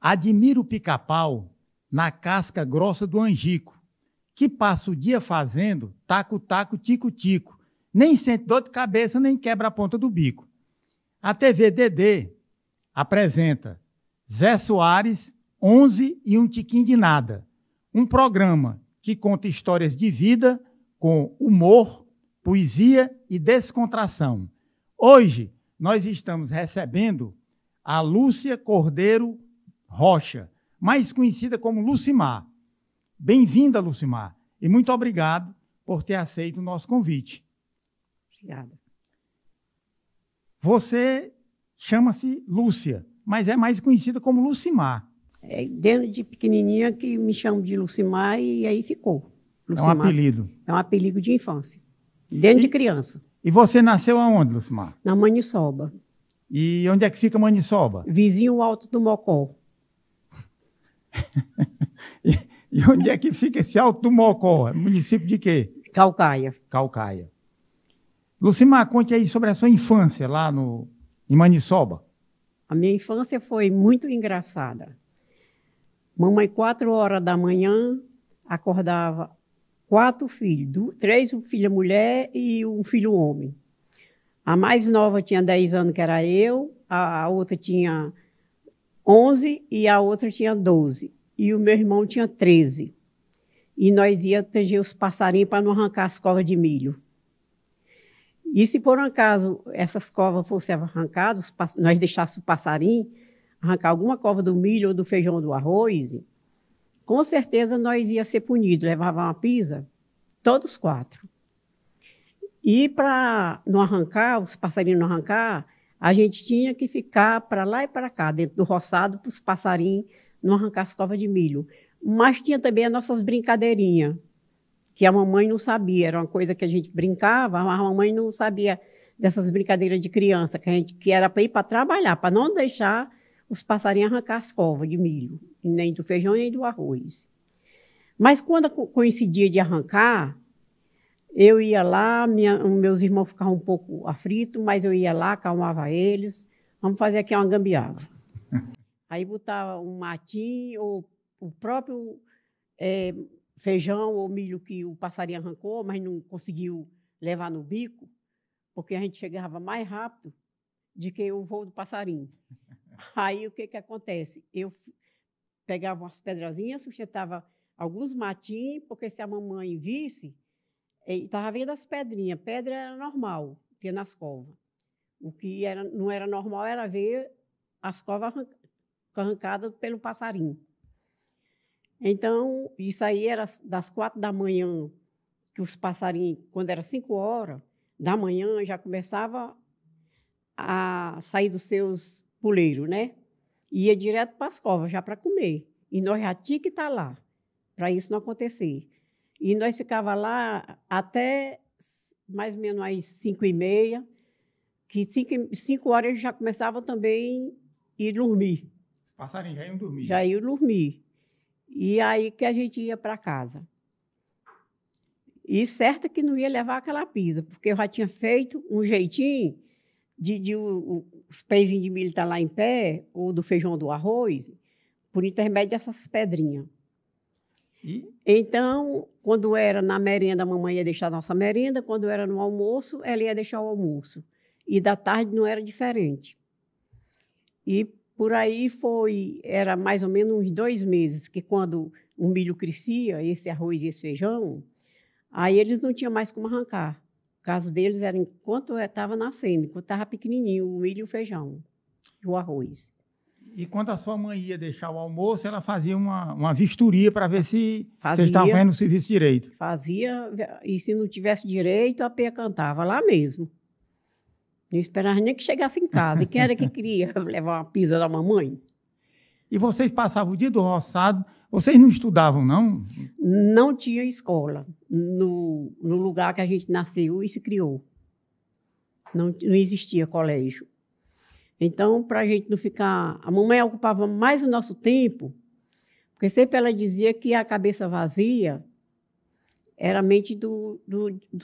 Admiro o pica-pau na casca grossa do angico, que passa o dia fazendo taco-taco, tico-tico, nem sente dor de cabeça, nem quebra a ponta do bico. A TV Dedê apresenta Zé Soares, 11 e um tiquinho de nada, um programa que conta histórias de vida com humor, poesia e descontração. Hoje, nós estamos recebendo a Lúcia Cordeiro Rocha, mais conhecida como Lucimar. Bem-vinda, Lucimar, e muito obrigado por ter aceito o nosso convite. Obrigada. Você chama-se Lúcia, mas é mais conhecida como Lucimar. Desde pequenininha que me chamam de Lucimar e aí ficou. Lucimar. É um apelido. É um apelido de infância, desde de criança. E você nasceu aonde, Lucimar? Na Maniçoba. E onde é que fica Maniçoba? Vizinho Alto do Mocó. E onde é que fica esse Alto do Mocó? Município de quê? Calcaia. Calcaia. Lucimar, conte aí sobre a sua infância lá em Maniçoba. A minha infância foi muito engraçada. Mamãe, 4 horas da manhã, acordava 4 filhos, 3 filhas mulher e um filho homem. A mais nova tinha 10 anos, que era eu, a outra tinha 11 e a outra tinha 12. E o meu irmão tinha 13. E nós íamos teger os passarinhos para não arrancar as covas de milho. E se por um acaso essas covas fossem arrancadas, nós deixássemos o passarinho arrancar alguma cova do milho ou do feijão ou do arroz, com certeza nós ia ser punidos, levava uma pisa, todos 4. E para não arrancar, os passarinhos não arrancar, a gente tinha que ficar para lá e para cá, dentro do roçado, para os passarinhos não arrancar as covas de milho. Mas tinha também as nossas brincadeirinhas, que a mamãe não sabia, era uma coisa que a gente brincava, mas a mamãe não sabia dessas brincadeiras de criança, que era para ir para trabalhar, para não deixar os passarinhos arrancar as covas de milho, nem do feijão, nem do arroz. Mas quando coincidia de arrancar, eu ia lá, meus irmãos ficavam um pouco aflitos, mas eu ia lá, acalmava eles, vamos fazer aqui uma gambiarra. Aí botava um matinho, ou o próprio feijão ou milho que o passarinho arrancou, mas não conseguiu levar no bico, porque a gente chegava mais rápido do que o voo do passarinho. Aí o que acontece? Eu pegava umas pedrazinhas, sustentava alguns matinhos, porque se a mamãe visse, estava vendo as pedrinhas. Pedra era normal, ter nas covas. O que não era normal era ver as covas arrancadas pelo passarinho. Então, isso aí era das 4 da manhã, que os passarinhos, quando era 5 horas da manhã, já começava a sair dos seus puleiros, né? Ia direto para as covas, já para comer. E nós já tínhamos que estar lá, para isso não acontecer. E nós ficávamos lá até mais ou menos às 5h30, que 5 horas eles já começavam também a ir dormir. Os passarinhos já iam dormir. Já iam dormir. E aí que a gente ia para casa. E certo que não ia levar aquela pisa, porque eu já tinha feito um jeitinho de os pezinhos de milho estar lá em pé, ou do feijão ou do arroz, por intermédio dessas pedrinhas. E? Então, quando era na merenda, a mamãe ia deixar a nossa merenda, quando era no almoço, ela ia deixar o almoço. E da tarde não era diferente. E por aí era mais ou menos uns 2 meses, que quando o milho crescia, esse arroz e esse feijão, aí eles não tinham mais como arrancar. O caso deles era enquanto estava nascendo, enquanto estava pequenininho, o milho e o feijão, e o arroz. E quando a sua mãe ia deixar o almoço, ela fazia uma vistoria para ver se vocês estavam fazendo o serviço direito. Fazia, e se não tivesse direito, a peia cantava lá mesmo. Não esperava nem que chegasse em casa. E quem era que queria levar uma pisa da mamãe? E vocês passavam o dia do roçado, vocês não estudavam, não? Não tinha escola no lugar que a gente nasceu e se criou. Não existia colégio. Então, para a gente não ficar... A mamãe ocupava mais o nosso tempo, porque sempre ela dizia que a cabeça vazia era a mente do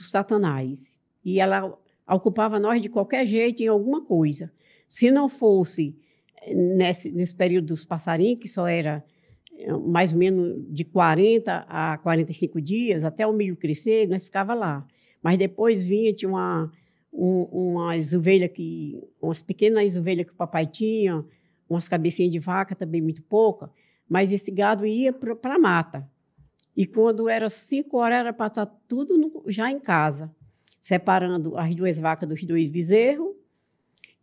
Satanás. E ela ocupava nós de qualquer jeito em alguma coisa. Se não fosse nesse período dos passarinhos, que só era mais ou menos de 40 a 45 dias, até o milho crescer, nós ficava lá. Mas depois tinha umas ovelhas umas pequenas ovelhas que o papai tinha, umas cabecinhas de vaca também muito pouca, mas esse gado ia para a mata. E quando era 5 horas, era para estar tudo já em casa, separando as 2 vacas dos 2 bezerros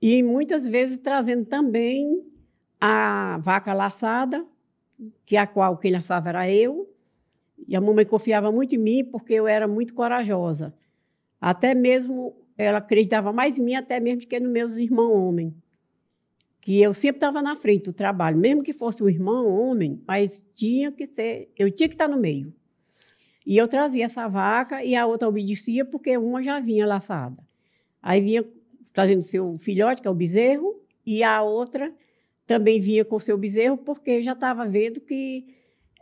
e muitas vezes trazendo também a vaca laçada, quem laçava era eu, e a mamãe confiava muito em mim porque eu era muito corajosa. Até mesmo, ela acreditava mais em mim até mesmo que nos meus irmãos homens, que eu sempre estava na frente do trabalho, mesmo que fosse um irmão homem, mas eu tinha que estar no meio. E eu trazia essa vaca e a outra obedecia porque uma já vinha laçada. Aí vinha trazendo seu filhote, que é o bezerro, e a outra também vinha com o seu bezerro, porque já estava vendo que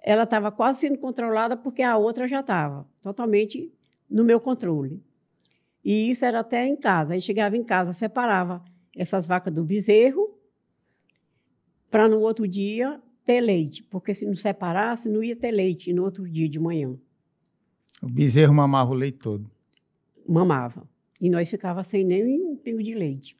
ela estava quase sendo controlada, porque a outra já estava totalmente no meu controle. E isso era até em casa. Aí chegava em casa, separava essas vacas do bezerro, para no outro dia ter leite, porque se não separasse, não ia ter leite no outro dia de manhã. O bezerro mamava o leite todo? Mamava. E nós ficávamos sem nem um pingo de leite.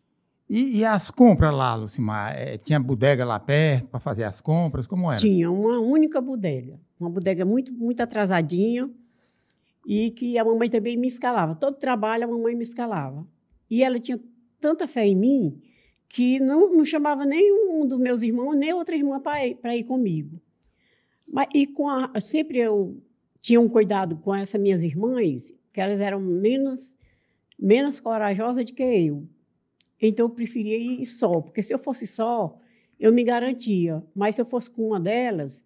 E as compras lá, Lucimar? Tinha bodega lá perto para fazer as compras? Como era? Tinha uma única bodega. Uma bodega muito, muito atrasadinha e que a mamãe também me escalava. Todo trabalho a mamãe me escalava. E ela tinha tanta fé em mim que não chamava nenhum dos meus irmãos, nem outra irmã para ir comigo. Sempre eu tinha um cuidado com essas minhas irmãs, que elas eram menos corajosas do que eu. Então, eu preferia ir só, porque se eu fosse só, eu me garantia. Mas se eu fosse com uma delas,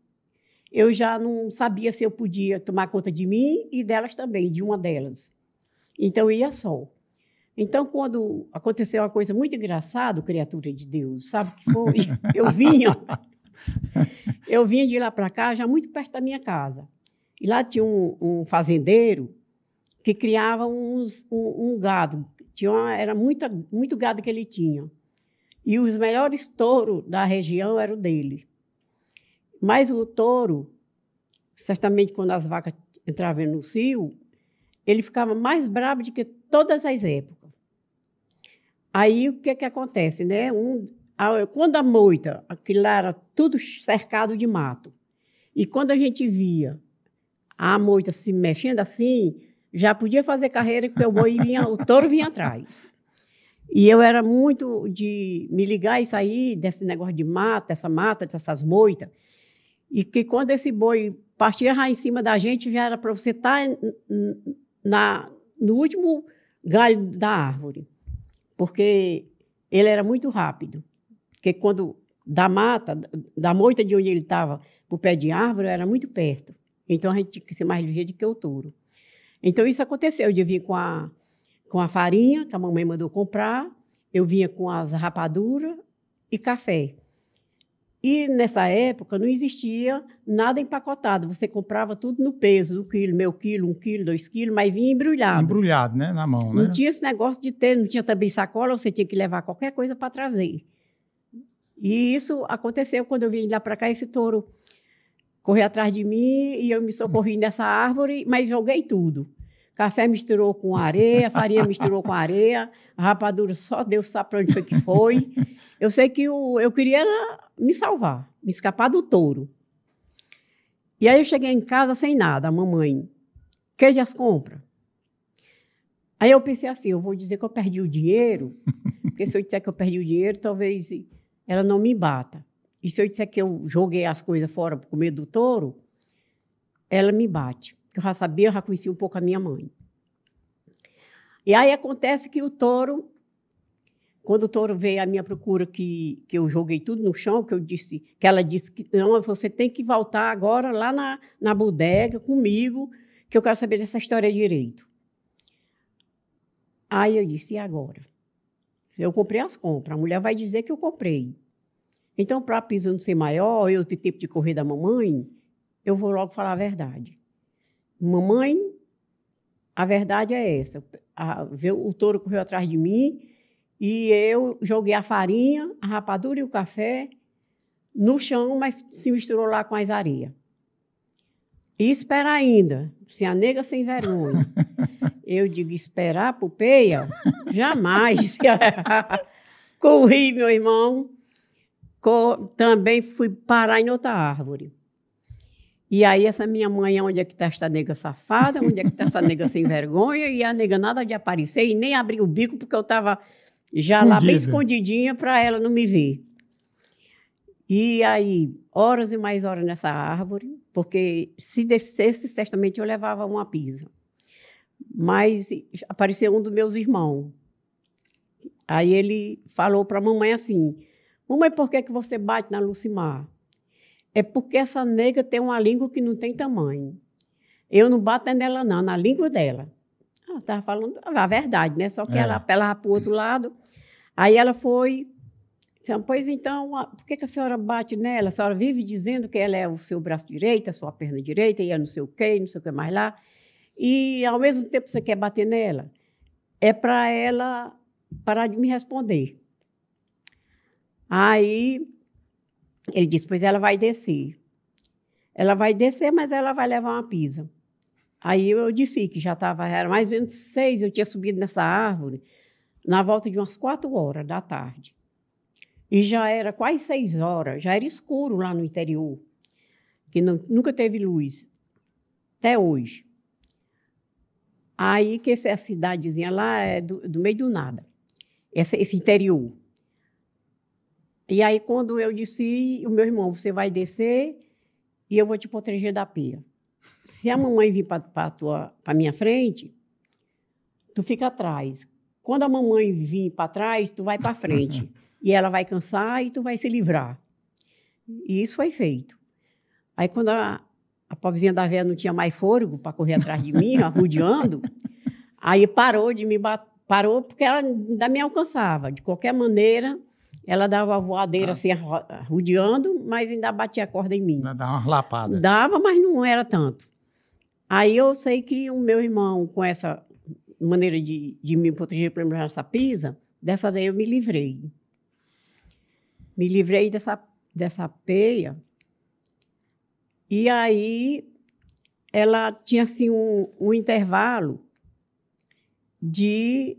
eu já não sabia se eu podia tomar conta de mim e delas também, de uma delas. Então, eu ia só. Então, quando aconteceu uma coisa muito engraçada, criatura de Deus, sabe o que foi? Eu vinha de lá para cá, já muito perto da minha casa. E lá tinha um fazendeiro que criava um gado. Era muito gado que ele tinha. E os melhores touros da região eram dele. Mas o touro, certamente quando as vacas entravam no cio, ele ficava mais bravo do que todas as épocas. Aí o que acontece, né? Quando a moita, aquilo lá era tudo cercado de mato. E quando a gente via a moita se mexendo assim, já podia fazer carreira, porque o touro vinha atrás. E eu era muito de me ligar e sair desse negócio de mata, dessas moitas. E que quando esse boi partia já em cima da gente, já era para você estar no último galho da árvore. Porque ele era muito rápido. Porque quando da moita de onde ele estava para o pé de árvore, era muito perto. Então, a gente tinha que ser mais ligeiro do que o touro. Então, isso aconteceu. Eu vinha com a farinha, que a mamãe mandou comprar, eu vinha com as rapaduras e café. E, nessa época, não existia nada empacotado. Você comprava tudo no peso, do quilo, meio quilo, 1 quilo, 2 quilos, mas vinha embrulhado. Embrulhado, né? Na mão, né? Não tinha esse negócio de ter, não tinha também sacola, você tinha que levar qualquer coisa para trazer. E isso aconteceu quando eu vim lá para cá, esse touro correu atrás de mim e eu me socorri nessa árvore, mas joguei tudo. Café misturou com areia, farinha misturou com areia, a rapadura só Deus sabe para onde foi que foi. Eu sei que eu queria me salvar, me escapar do touro. E aí eu cheguei em casa sem nada, a mamãe, quer as compras? Aí eu pensei assim, eu vou dizer que eu perdi o dinheiro, porque se eu disser que eu perdi o dinheiro, talvez ela não me bata. E se eu disser que eu joguei as coisas fora com medo do touro, ela me bate. Porque eu já sabia, eu já conhecia um pouco a minha mãe. E aí acontece que quando o touro veio à minha procura, que eu joguei tudo no chão, que ela disse que não, você tem que voltar agora lá na bodega comigo, que eu quero saber dessa história direito. Aí eu disse, e agora? Eu comprei as compras, a mulher vai dizer que eu comprei. Então, para a pisa não ser maior, eu ter tempo de correr da mamãe, eu vou logo falar a verdade. Mamãe, a verdade é essa. O touro correu atrás de mim e eu joguei a farinha, a rapadura e o café no chão, mas se misturou lá com as areias. E espera ainda, se a nega sem vergonha. Eu digo, esperar pro peia? Jamais. Corri, meu irmão. Também fui parar em outra árvore. E aí essa minha mãe, onde é que está esta nega safada? Onde é que está essa nega sem vergonha? E a nega nada de aparecer e nem abrir o bico, porque eu estava já lá bem escondidinha para ela não me ver. E aí, horas e mais horas nessa árvore, porque se descesse, certamente eu levava uma pisa. Mas apareceu um dos meus irmãos. Aí ele falou para a mamãe assim, mamãe, por que você bate na Lucimar? É porque essa nega tem uma língua que não tem tamanho. Eu não bato nela, não, na língua dela. Ela estava falando a verdade, né? Só que ela apelava para o outro lado. Aí ela foi... Pois então, por que a senhora bate nela? A senhora vive dizendo que ela é o seu braço direito, a sua perna direita, e é não sei o que mais lá. E, ao mesmo tempo, você quer bater nela? É para ela parar de me responder. Aí, ele disse, pois ela vai descer. Ela vai descer, mas ela vai levar uma pisa. Aí eu disse que já estava, era mais ou menos 6, eu tinha subido nessa árvore, na volta de umas 4 horas da tarde. E já era quase 6 horas, já era escuro lá no interior, que nunca teve luz, até hoje. Aí, que essa cidadezinha lá é do meio do nada, esse interior. E aí, quando eu disse, o meu irmão, você vai descer e eu vou te proteger da peia. Se a mamãe vir para a minha frente, tu fica atrás. Quando a mamãe vir para trás, tu vai para frente. E ela vai cansar e tu vai se livrar. E isso foi feito. Aí, quando a pobrezinha da velha não tinha mais fôlego para correr atrás de mim, arrodeando, aí parou de me bater. Parou porque ela ainda me alcançava. De qualquer maneira, ela dava a voadeira assim, arrodeando, mas ainda batia a corda em mim. Dava umas lapadas. Dava, mas não era tanto. Aí eu sei que o meu irmão, com essa maneira de me proteger para lembrar essa pisa, dessa daí eu me livrei. Me livrei dessa peia. E aí, ela tinha assim, um intervalo de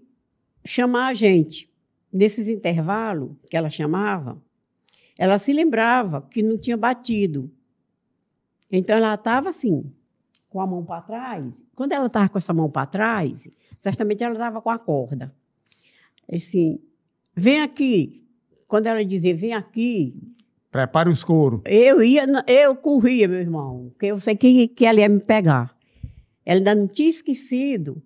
chamar a gente. Nesses intervalos que ela chamava, ela se lembrava que não tinha batido. Então, ela estava assim, com a mão para trás. Quando ela estava com essa mão para trás, certamente ela estava com a corda. Assim, vem aqui. Quando ela dizia, vem aqui... Prepare os couros. Eu corria, meu irmão, porque eu sei que ela ia me pegar. Ela ainda não tinha esquecido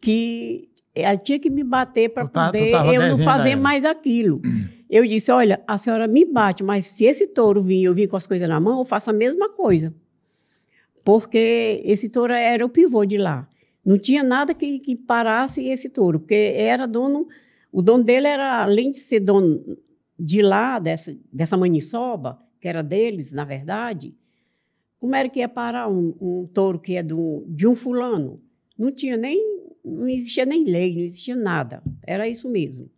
que ela tinha que me bater para poder eu não fazer mais aquilo. Eu disse, olha, a senhora me bate, mas se esse touro vir, eu vim com as coisas na mão, eu faço a mesma coisa. Porque esse touro era o pivô de lá. Não tinha nada que parasse esse touro, porque era dono... O dono dele era, além de ser dono de lá, dessa maniçoba, que era deles, na verdade, como era que ia parar um touro que é de um fulano? Não existia nem lei, não existia nada. Era isso mesmo.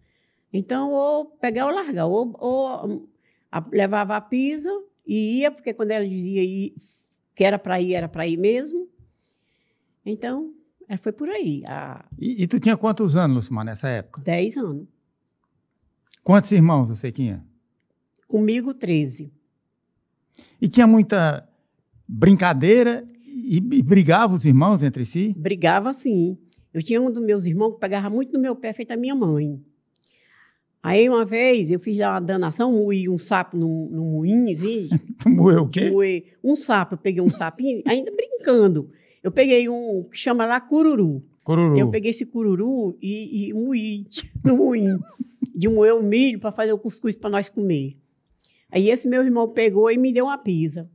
Então, ou pegar ou largar, ou levava a pisa e ia, porque quando ela dizia que era para ir mesmo. Então... foi por aí. E tu tinha quantos anos, Lucimar, nessa época? 10 anos. Quantos irmãos você tinha? Comigo, 13. E tinha muita brincadeira e brigava os irmãos entre si? Brigava, sim. Eu tinha um dos meus irmãos que pegava muito no meu pé, feito a minha mãe. Aí, uma vez, eu fiz lá uma danação, moí um sapo no moinhozinho. Tu moeu o quê? Moí um sapo, eu peguei um sapinho, ainda brincando. Eu peguei um que chama lá cururu. Cururu. Eu peguei esse cururu e moí no moinho. De moer o milho para fazer o cuscuz para nós comer. Aí esse meu irmão pegou e me deu uma pisa.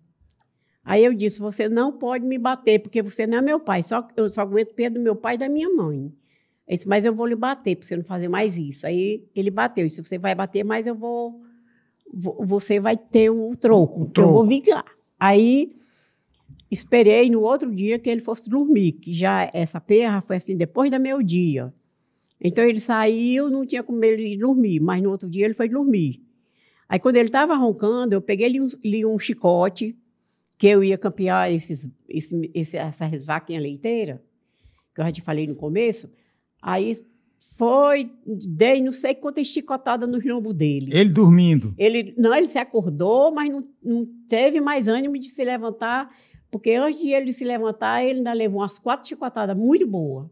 Aí eu disse, você não pode me bater, porque você não é meu pai. Eu só aguento perto do meu pai e da minha mãe. Ele disse, mas eu vou lhe bater, para você não fazer mais isso. Aí ele bateu. E se você vai bater mais, você vai ter o troco. Eu vou vingar. Aí... esperei no outro dia que ele fosse dormir, que já essa perra foi assim, depois do meio-dia. Então, ele saiu, não tinha como ele dormir, mas no outro dia ele foi dormir. Aí, quando ele estava roncando, eu peguei ali um chicote, que eu ia campear essas vaquinhas leiteiras, que eu já te falei no começo. Aí, dei não sei quantas chicotadas no lombo dele. Ele dormindo? Ele se acordou, mas não teve mais ânimo de se levantar, porque antes de ele se levantar, ele ainda levou umas 4 chicotadas muito boas.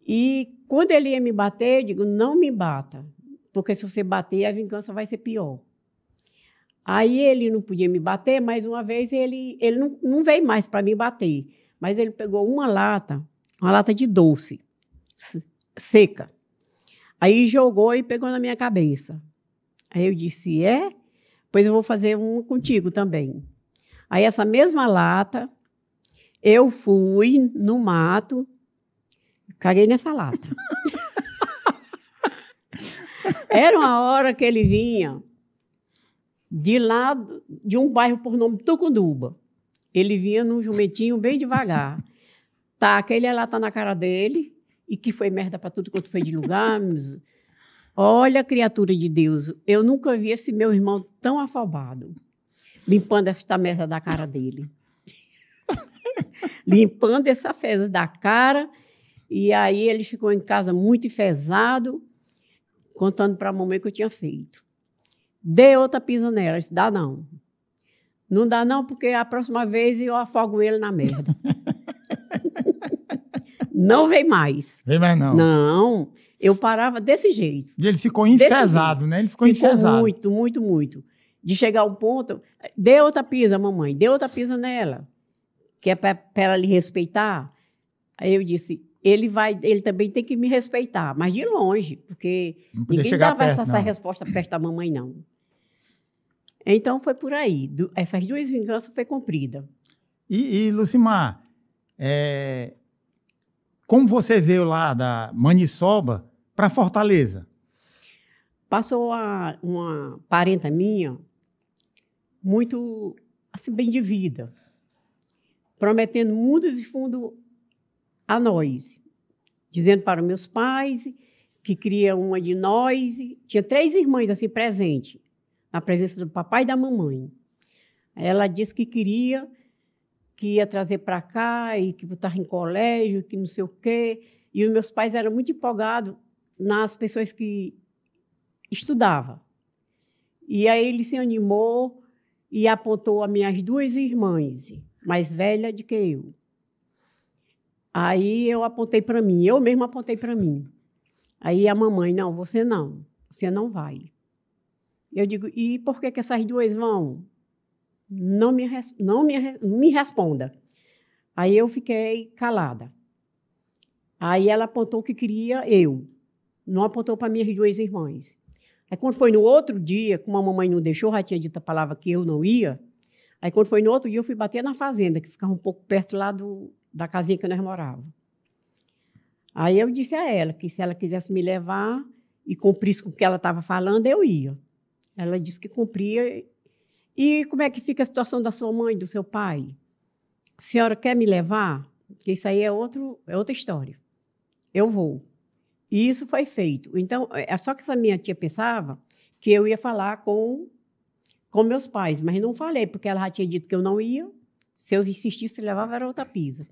E quando ele ia me bater, eu digo, não me bata, porque se você bater, a vingança vai ser pior. Aí ele não podia me bater, mas uma vez ele não veio mais para me bater, mas ele pegou uma lata de doce, seca. Aí jogou e pegou na minha cabeça. Aí eu disse, pois eu vou fazer um contigo também. Aí essa mesma lata, eu fui no mato, caguei nessa lata. Era uma hora que ele vinha de lá, de um bairro por nome Tucunduba. Ele vinha num jumentinho bem devagar. Aquele lata na cara dele, e que foi merda para tudo quanto foi de lugar. Olha, criatura de Deus, eu nunca vi esse meu irmão tão afobado, limpando esta merda da cara dele. Limpando essa fezes da cara. E aí ele ficou em casa muito enfesado, contando para a mamãe o que eu tinha feito. Dei outra pisa nela, disse, dá não. Não dá não, porque a próxima vez eu afogo ele na merda. Não veio mais. Veio mais não? Não, eu parava desse jeito. E ele ficou enfesado, né? Ele ficou enfesado. Muito, muito, muito. De chegar ao ponto, dê outra pisa, mamãe, dê outra pisa nela, que é para ela lhe respeitar. Aí eu disse, ele também tem que me respeitar, mas de longe, porque ninguém dava essa resposta perto da mamãe, não. Então, foi por aí. Essas 2 vinganças foi cumprida. E Lucimar, como você veio lá da Maniçoba para Fortaleza? Passou uma parenta minha, muito assim, bem de vida, prometendo mundos e fundos a nós, dizendo para meus pais que queria uma de nós. Tinha 3 irmãs assim presentes, na presença do papai e da mamãe. Ela disse que ia trazer para cá e que estava em colégio, que não sei o quê. E os meus pais eram muito empolgados nas pessoas que estudavam. E aí ele se animou e apontou as minhas 2 irmãs, mais velhas do que eu. Aí eu apontei para mim, eu mesma apontei para mim. Aí a mamãe, não você não vai. Eu digo, e por que essas 2 vão? Não me responda. Aí eu fiquei calada. Aí ela apontou que queria eu, não apontou para minhas 2 irmãs. Aí quando foi no outro dia, como a mamãe não deixou, já tinha dito a palavra que eu não ia, aí quando foi no outro dia eu fui bater na fazenda, que ficava um pouco perto lá da casinha que nós morávamos. Aí eu disse a ela que se ela quisesse me levar e cumprisse com o que ela estava falando, eu ia. Ela disse que cumpria. E como é que fica a situação da sua mãe, do seu pai? A senhora quer me levar? Porque isso aí é outra história. Eu vou. E isso foi feito. Então, só que essa minha tia pensava que eu ia falar com meus pais, mas não falei, porque ela já tinha dito que eu não ia. Se eu insistisse, levava era outra pisa.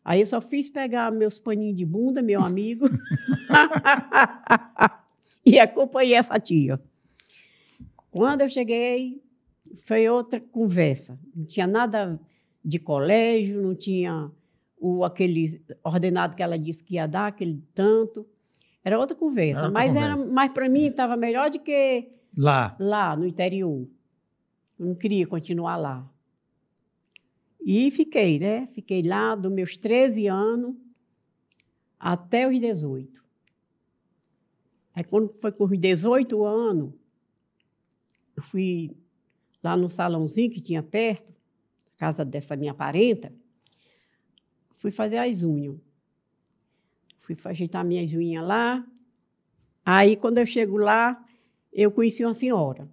Aí eu só fiz pegar meus paninhos de bunda, meu amigo, e acompanhei essa tia. Quando eu cheguei, foi outra conversa. Não tinha nada de colégio, não tinha aquele ordenado que ela disse que ia dar, aquele tanto. Era outra conversa. Mas para mim estava melhor do que lá no interior. Eu não queria continuar lá. E fiquei, né? Fiquei lá dos meus 13 anos até os 18. Aí, quando foi com os 18 anos, eu fui lá no salãozinho que tinha perto, casa dessa minha parenta, fui fazer as unhas. Fui ajeitar minhas unhas lá. Aí, quando eu chego lá, eu conheci uma senhora.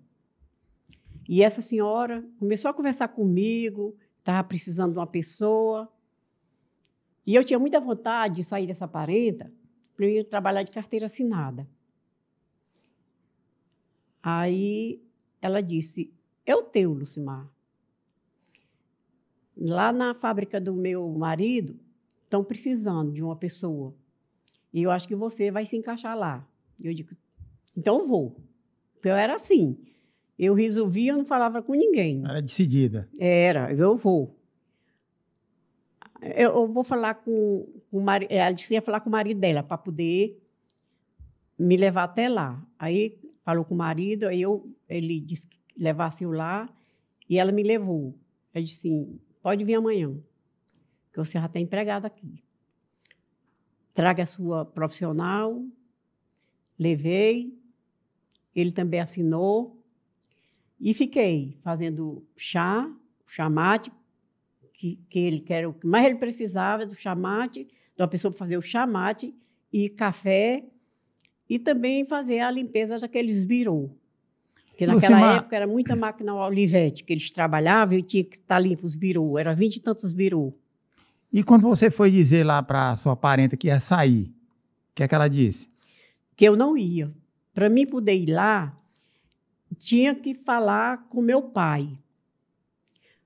E essa senhora começou a conversar comigo, estava precisando de uma pessoa. E eu tinha muita vontade de sair dessa parenta, para eu trabalhar de carteira assinada. Aí ela disse, é o teu, Lucimar. Lá na fábrica do meu marido, estão precisando de uma pessoa. E eu acho que você vai se encaixar lá. Eu digo, então eu vou. Eu era assim. Eu resolvia, eu não falava com ninguém. Era decidida. Era, eu vou. Eu vou falar com o marido. Ela disse que ia falar com o marido dela para poder me levar até lá. Aí falou com o marido, aí ele disse que levasse eu lá e ela me levou. Eu disse assim, pode vir amanhã, que você já está empregado aqui. Traga a sua profissional. Levei, ele também assinou e fiquei fazendo chá, chamate, que ele quer o que mais ele precisava do chamate, de uma pessoa para fazer o chamate e café, e também fazer a limpeza daqueles birô. Porque naquela época era muita máquina Olivetti que eles trabalhavam e tinha que estar limpo os birô, era 20 e tantos birô. E quando você foi dizer lá para sua parenta que ia sair, o que é que ela disse? Que eu não ia. Para mim poder ir lá, tinha que falar com meu pai.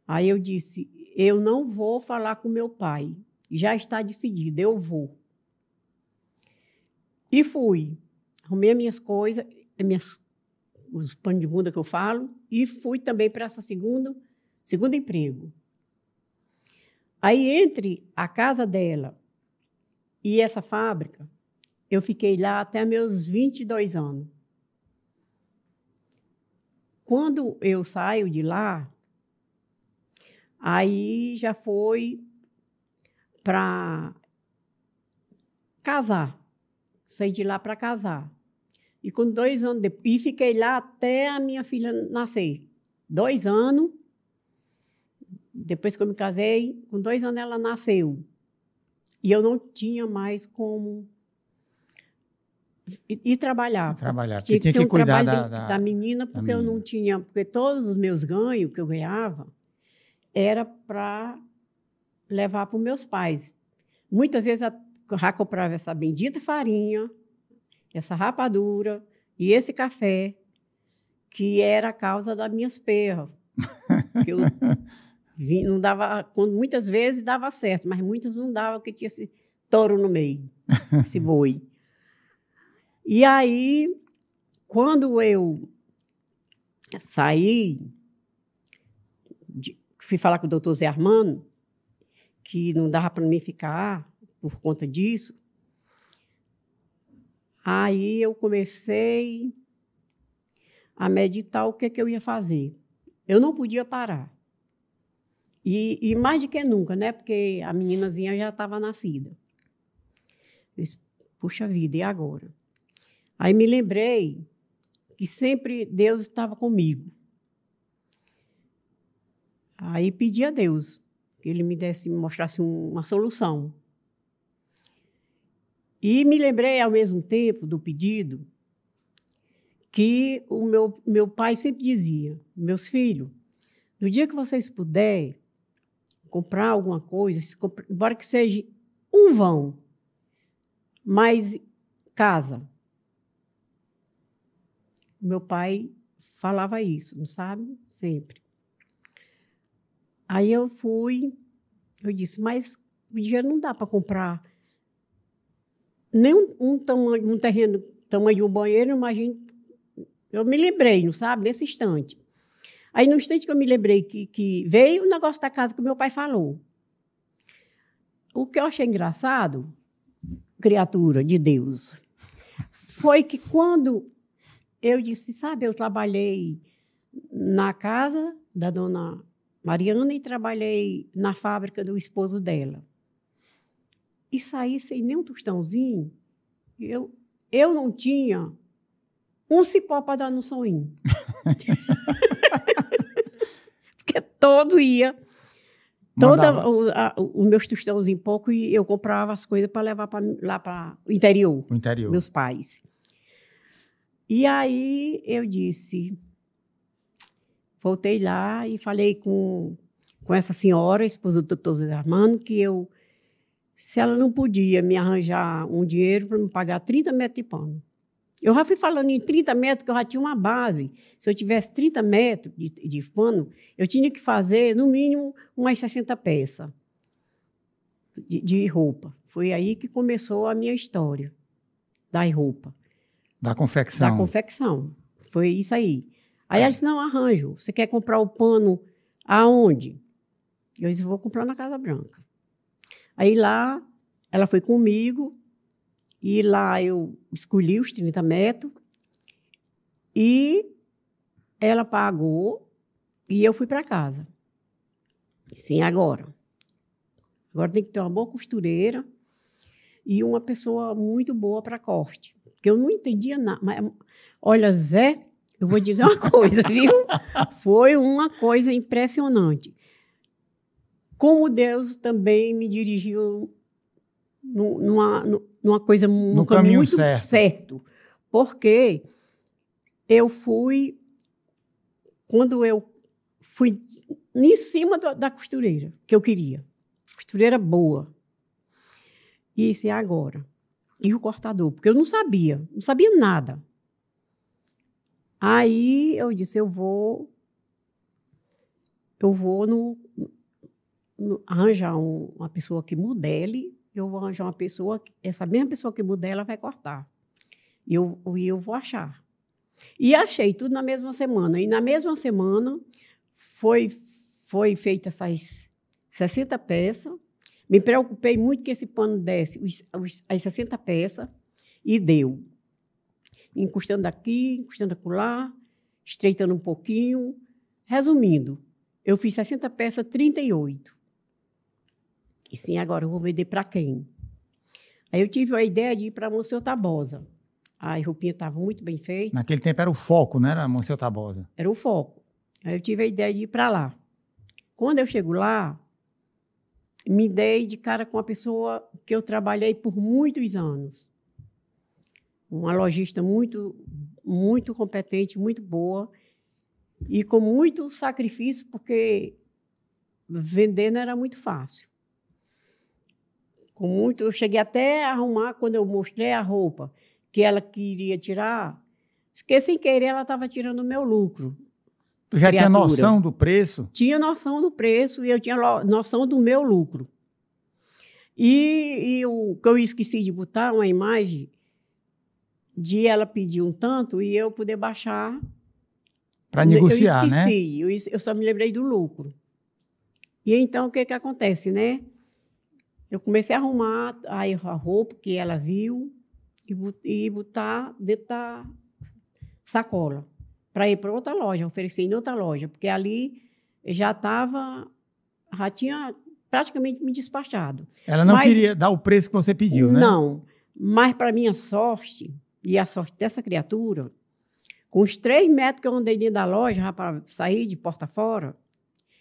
Aí eu disse, eu não vou falar com meu pai. Já está decidido, eu vou. E fui. Arrumei as minhas coisas, os panos de bunda que eu falo, e fui também para essa segundo emprego. Aí, entre a casa dela e essa fábrica, eu fiquei lá até meus 22 anos. Quando eu saio de lá, aí já foi para casar. Saí de lá para casar. E com 2 anos depois, e fiquei lá até a minha filha nascer. 2 anos. Depois que eu me casei, com 2 anos ela nasceu. E eu não tinha mais como ir trabalhar. Tinha que ser um cuidar da menina, porque eu não tinha... Porque todos os meus ganhos que eu ganhava era para levar para os meus pais. Muitas vezes eu já comprava essa bendita farinha, essa rapadura e esse café, que era a causa das minhas perras. Que eu não dava, muitas vezes dava certo, mas muitas não dava, porque tinha esse touro no meio, esse boi. E aí, quando eu saí, fui falar com o doutor Zé Armando, que não dava para mim ficar por conta disso, aí eu comecei a meditar o que eu ia fazer. Eu não podia parar. E mais do que nunca, né? Porque a meninazinha já estava nascida. Eu disse, puxa vida, e agora? Aí me lembrei que sempre Deus estava comigo. Aí pedi a Deus que Ele me mostrasse uma solução. E me lembrei, ao mesmo tempo, do pedido que o meu pai sempre dizia, meus filhos, no dia que vocês puderem comprar alguma coisa, embora que seja um vão, mas casa. Meu pai falava isso, não sabe? Sempre. Aí eu disse, mas o dinheiro não dá para comprar nem um terreno tamanho de um banheiro, imagina. Eu me lembrei, não sabe? Nesse instante. Aí, no instante que eu me lembrei que veio o negócio da casa que o meu pai falou. O que eu achei engraçado, criatura de Deus, foi que quando eu disse, sabe, eu trabalhei na casa da dona Mariana e trabalhei na fábrica do esposo dela. E saí sem nem um tostãozinho, eu não tinha um cipó para dar no sonho. Porque todo ia, os meus tostãozinhos pouco, e eu comprava as coisas para levar lá para o interior, meus pais. E aí eu disse, voltei lá e falei com essa senhora, esposa do doutor Zé Armando, que eu, se ela não podia me arranjar um dinheiro para me pagar 30 metros de pano. Eu já fui falando em 30 metros, que eu já tinha uma base. Se eu tivesse 30 metros de pano, eu tinha que fazer, no mínimo, umas 60 peças de roupa. Foi aí que começou a minha história das roupas. Da confecção. Da confecção. Foi isso aí. Aí ela disse, não, arranjo. Você quer comprar o pano aonde? Eu disse, vou comprar na Casa Branca. Aí lá, ela foi comigo, e lá eu escolhi os 30 metros, e ela pagou, e eu fui para casa. Sim, agora. Agora tem que ter uma boa costureira e uma pessoa muito boa para corte. Porque eu não entendia nada. Mas, olha, Zé, eu vou dizer uma coisa, viu? Foi uma coisa impressionante. Como Deus também me dirigiu numa coisa, num caminho muito certo. Porque eu fui, quando eu fui em cima da costureira, que eu queria. Costureira boa. E isso é agora. E o cortador, porque eu não sabia nada. Aí eu disse, eu vou arranjar uma pessoa que modele, eu vou arranjar uma pessoa, essa mesma pessoa que modela vai cortar. E eu vou achar. E achei tudo na mesma semana. E na mesma semana foi feita essas 60 peças. Me preocupei muito que esse pano desse as 60 peças e deu. Encostando aqui, encostando acolá, estreitando um pouquinho. Resumindo, eu fiz 60 peças, 38. E sim, agora eu vou vender para quem? Aí eu tive a ideia de ir para Monsenhor Tabosa. A roupinha estava muito bem feita. Naquele tempo era o foco, não era Monsenhor Tabosa? Era o foco. Aí eu tive a ideia de ir para lá. Quando eu chego lá, me dei de cara com uma pessoa que eu trabalhei por muitos anos. Uma lojista muito, muito competente, muito boa, e com muito sacrifício, porque vender não era muito fácil. Eu cheguei até a arrumar, quando eu mostrei a roupa que ela queria tirar, porque sem querer ela estava tirando o meu lucro. Tu já tinha noção do preço? Tinha noção do preço e eu tinha noção do meu lucro. E o que eu esqueci de botar uma imagem de ela pedir um tanto e eu poder baixar. Para negociar, né? Eu esqueci, eu só me lembrei do lucro. E então, o que acontece, né? Eu comecei a arrumar a roupa que ela viu e botar dentro da sacola para ir para outra loja, oferecer em outra loja, porque ali já tinha praticamente me despachado. Ela não queria dar o preço que você pediu, né? Não, mas para minha sorte, e a sorte dessa criatura, com os 3 metros que eu andei dentro da loja, para sair de porta fora,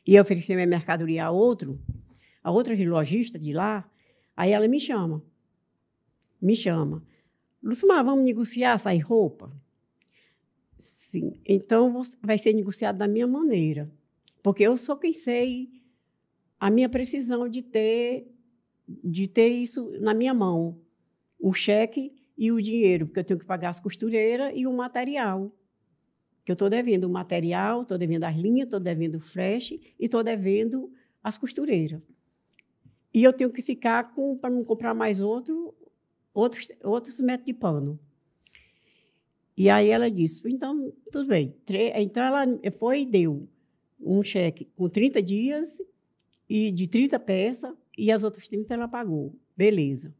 e oferecer minha mercadoria a outra lojista de lá, aí ela me chama. Lucimar, vamos negociar essa roupa? Sim. Então, vai ser negociado da minha maneira. Porque eu sou quem sei a minha precisão de ter isso na minha mão. O cheque e o dinheiro, porque eu tenho que pagar as costureiras e o material. Que eu estou devendo o material, estou devendo as linhas, estou devendo o flash e estou devendo as costureiras. E eu tenho que ficar para não comprar mais outros metros de pano. E aí ela disse, então, tudo bem. Então, ela foi e deu um cheque com 30 dias e de 30 peças e as outras 30 ela pagou. Beleza.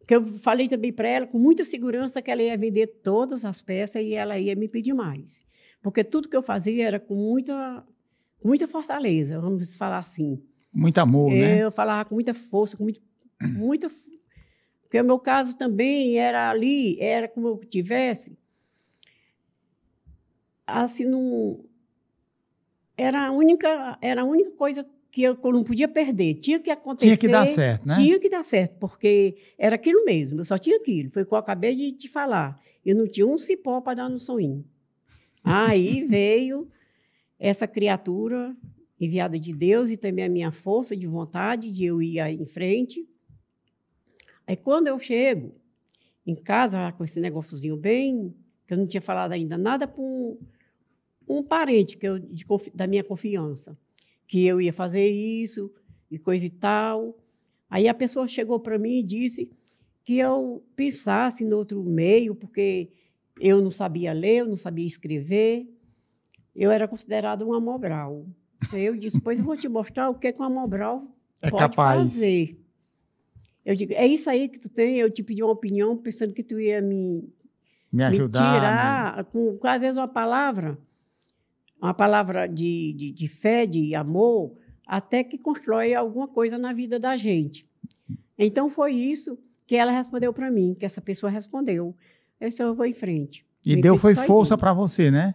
Que eu falei também para ela, com muita segurança, que ela ia vender todas as peças e ela ia me pedir mais. Porque tudo que eu fazia era com muita fortaleza, vamos falar assim. Muito amor, né? Eu falava com muita força, com muita... Porque o meu caso também era ali, era como eu tivesse... Assim, não... Era a única coisa que eu não podia perder. Tinha que acontecer. Tinha que dar certo, né? Tinha que dar certo, porque era aquilo mesmo. Eu só tinha aquilo. Foi o que eu acabei de te falar. Eu não tinha um cipó para dar no sonho. Aí veio essa criatura enviada de Deus e também a minha força de vontade de eu ir em frente. Aí, quando eu chego em casa, com esse negóciozinho bem, que eu não tinha falado ainda nada para um parente da minha confiança, que eu ia fazer isso e coisa e tal. Aí a pessoa chegou para mim e disse que eu pensasse no outro meio, porque eu não sabia ler, eu não sabia escrever, eu era considerada uma Mobral. Eu disse, pois eu vou te mostrar o que uma Mobral pode fazer. Eu digo, é isso aí que tu tem? Eu te pedi uma opinião pensando que tu ia me ajudar, com às vezes uma palavra de fé, de amor, até que constrói alguma coisa na vida da gente. Então, foi isso que ela respondeu para mim, que essa pessoa respondeu. Eu vou em frente. E deu foi força para você, né?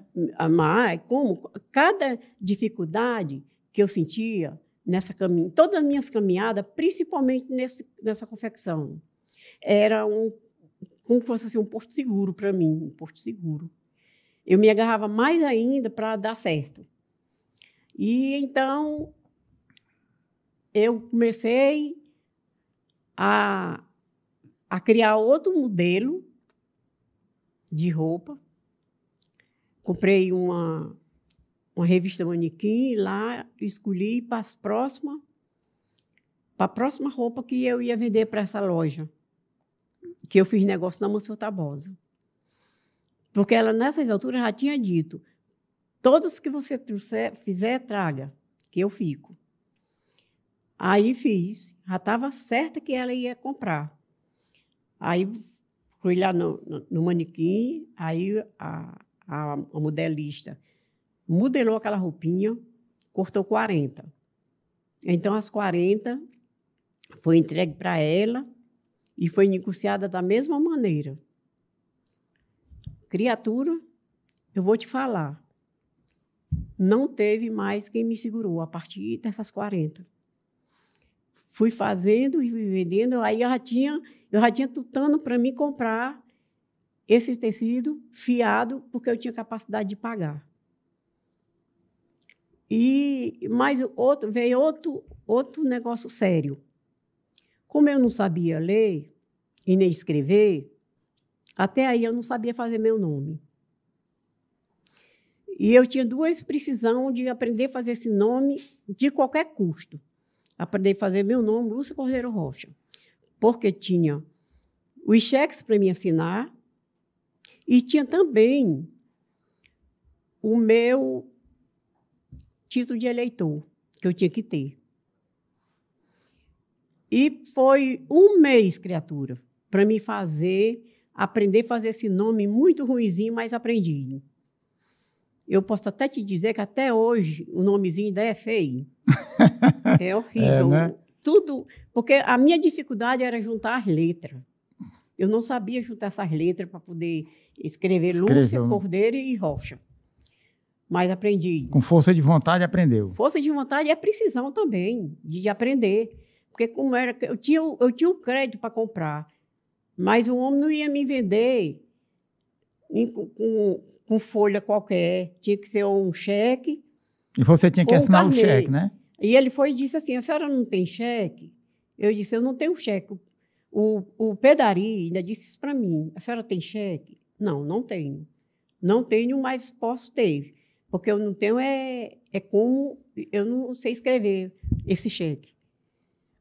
Mas, como? Cada dificuldade que eu sentia nessa caminhada, todas as minhas caminhadas, principalmente nessa confecção, era como se fosse assim, um porto seguro para mim, um porto seguro. Eu me agarrava mais ainda para dar certo. E, então, eu comecei a criar outro modelo de roupa. Comprei uma revista Manequim, lá escolhi para a próxima roupa que eu ia vender para essa loja, que eu fiz negócio na Mansur Tabosa. Porque ela, nessas alturas, já tinha dito, todos que você fizer, traga, que eu fico. Aí fiz, já estava certa que ela ia comprar. Aí fui lá no manequim, aí a modelista modelou aquela roupinha, cortou 40. Então, as 40 foi entregue para ela e foi negociada da mesma maneira. Criatura, eu vou te falar, não teve mais quem me segurou a partir dessas 40. Fui fazendo e vendendo, aí eu já tinha tutano para me comprar esse tecido fiado, porque eu tinha capacidade de pagar. Mas veio outro negócio sério. Como eu não sabia ler e nem escrever, até aí eu não sabia fazer meu nome. E eu tinha duas precisões de aprender a fazer esse nome de qualquer custo. Aprender a fazer meu nome, Lúcia Cordeiro Rocha, porque tinha os cheques para me assinar e tinha também o meu título de eleitor, que eu tinha que ter. E foi um mês, criatura, para me aprender a fazer esse nome muito ruinzinho, mas aprendi. Eu posso até te dizer que até hoje o nomezinho ainda é feio. É horrível. Né? Tudo, porque a minha dificuldade era juntar as letras. Eu não sabia juntar essas letras para poder escrever Lúcia, Cordeiro e Rocha. Mas aprendi. Com força de vontade, aprendeu. Força de vontade e a precisão também de aprender. Porque como era, eu tinha um crédito para comprar, mas o homem não ia me vender com folha qualquer. Tinha que ser um cheque. E você tinha que assinar o cheque, né? E ele foi e disse assim, a senhora não tem cheque? Eu disse, eu não tenho cheque. O Pedari ainda disse isso para mim. A senhora tem cheque? Não, não tenho. Não tenho, mas posso ter. Porque eu não tenho, como eu não sei escrever esse cheque.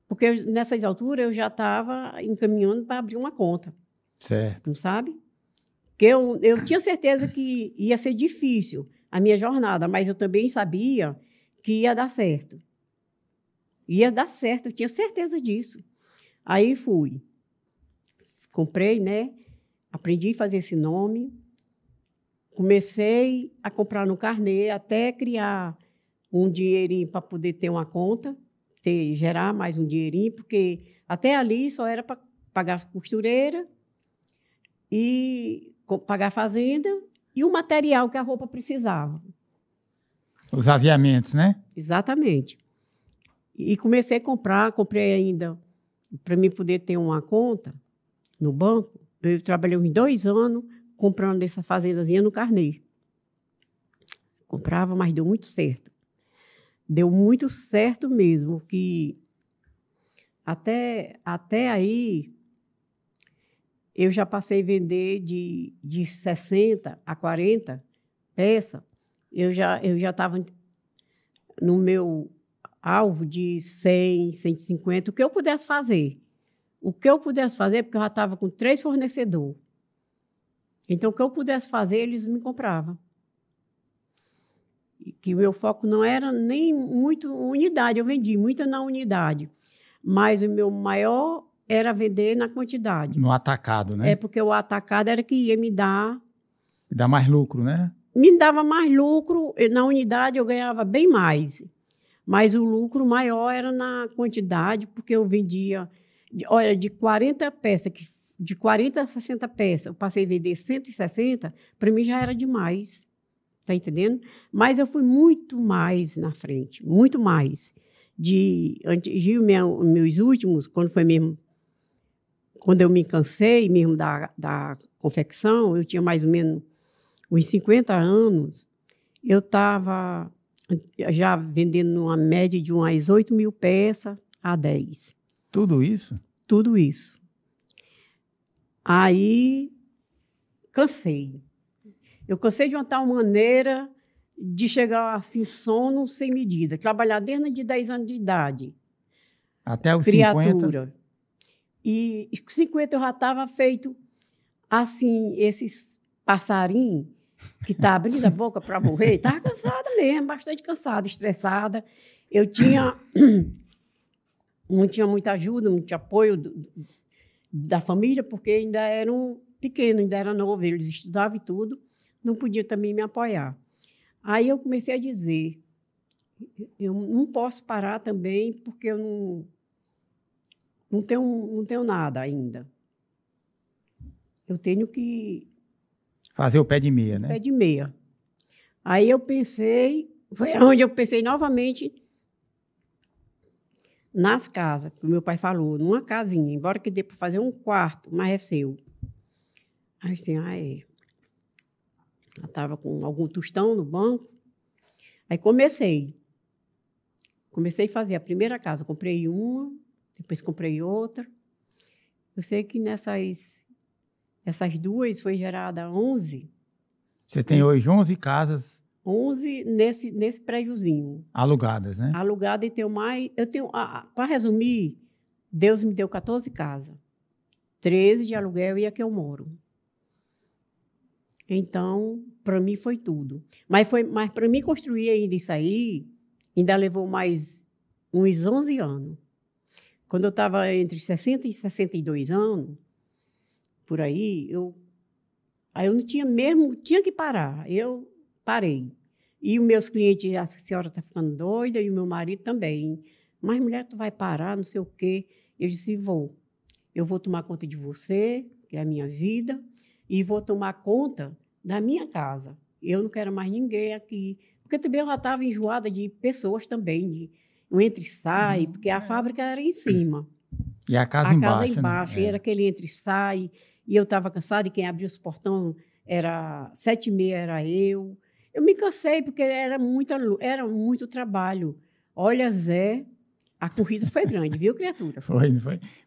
Porque nessas alturas eu já estava encaminhando para abrir uma conta. Certo. Não sabe? Porque eu tinha certeza que ia ser difícil a minha jornada, mas eu também sabia que ia dar certo. Ia dar certo, eu tinha certeza disso. Aí fui. Comprei, né? Aprendi a fazer esse nome. Comecei a comprar no carnê, até criar um dinheirinho para poder ter uma conta, gerar mais um dinheirinho, porque até ali só era para pagar costureira e pagar fazenda e o material que a roupa precisava. Os aviamentos, né? Exatamente. E comecei a comprei ainda, para mim poder ter uma conta no banco. Eu trabalhei uns 2 anos comprando essa fazendazinha no carnê. Comprava, mas deu muito certo. Deu muito certo mesmo, que até aí eu já passei a vender de 60 a 40 peças. Eu já estava no meu alvo de 100, 150, o que eu pudesse fazer. O que eu pudesse fazer, porque eu já estava com 3 fornecedores. Então, o que eu pudesse fazer, eles me compravam. Que o meu foco não era nem muito unidade, eu vendi muita na unidade, mas o meu maior era vender na quantidade. No atacado, né? É porque o atacado era que ia me dar... Dá mais lucro, né? Me dava mais lucro, na unidade eu ganhava bem mais, mas o lucro maior era na quantidade, porque eu vendia, olha, de 40 peças, de 40 a 60 peças, eu passei a vender 160, para mim já era demais. Está entendendo? Mas eu fui muito mais na frente, muito mais. Meus últimos, quando eu me cansei mesmo da confecção, eu tinha mais ou menos uns 50 anos, eu estava já vendendo uma média de umas 8 mil peças a 10. Tudo isso? Tudo isso. Aí, cansei. Eu cansei de uma tal maneira de chegar assim, sono sem medida. Trabalhar desde 10 anos de idade. Até os criatura. 50? E 50 eu já estava feito assim, esses passarinhos que tá abrindo a boca para morrer. Estava cansada mesmo, bastante cansada, estressada. Eu não tinha muita ajuda, muito apoio da família, porque ainda eram pequenos, ainda era novo, eles estudavam e tudo. Não podia também me apoiar. Aí eu comecei a dizer, eu não posso parar também, porque eu não tenho nada ainda. Eu tenho que... Fazer o pé de meia, né? Pé de meia. Aí eu pensei, foi onde eu pensei novamente nas casas, que o meu pai falou, numa casinha, embora que dê para fazer um quarto, mas é seu. Aí assim, eu estava com algum tostão no banco. Aí comecei a fazer a primeira casa. Comprei uma, depois comprei outra. Eu sei que essas 2 foi gerada 11. Você tem hoje 11 casas... 11 nesse prédiozinho. Alugadas, né? Alugada e tenho mais... para resumir, Deus me deu 14 casas. 13 de aluguel e a que eu moro. Então, para mim foi tudo. Mas para mim construir ainda isso aí, ainda levou mais uns 11 anos. Quando eu estava entre 60 e 62 anos, por aí, eu não tinha mesmo, tinha que parar. Eu parei. E os meus clientes, a senhora está ficando doida, e o meu marido também. Mas, mulher, tu vai parar, não sei o quê. Eu disse, vou. Eu vou tomar conta de você, que é a minha vida, e vou tomar conta da minha casa. Eu não quero mais ninguém aqui. Porque também eu já estava enjoada de pessoas também, de um entra e sai, porque a fábrica era em cima. E a casa embaixo. A casa embaixo, né? E era aquele entra e sai, e eu estava cansada, e quem abria os portões era 7h30, era eu. Eu me cansei, porque era muito trabalho. Olha, Zé, a corrida foi grande, viu, criatura? Foi.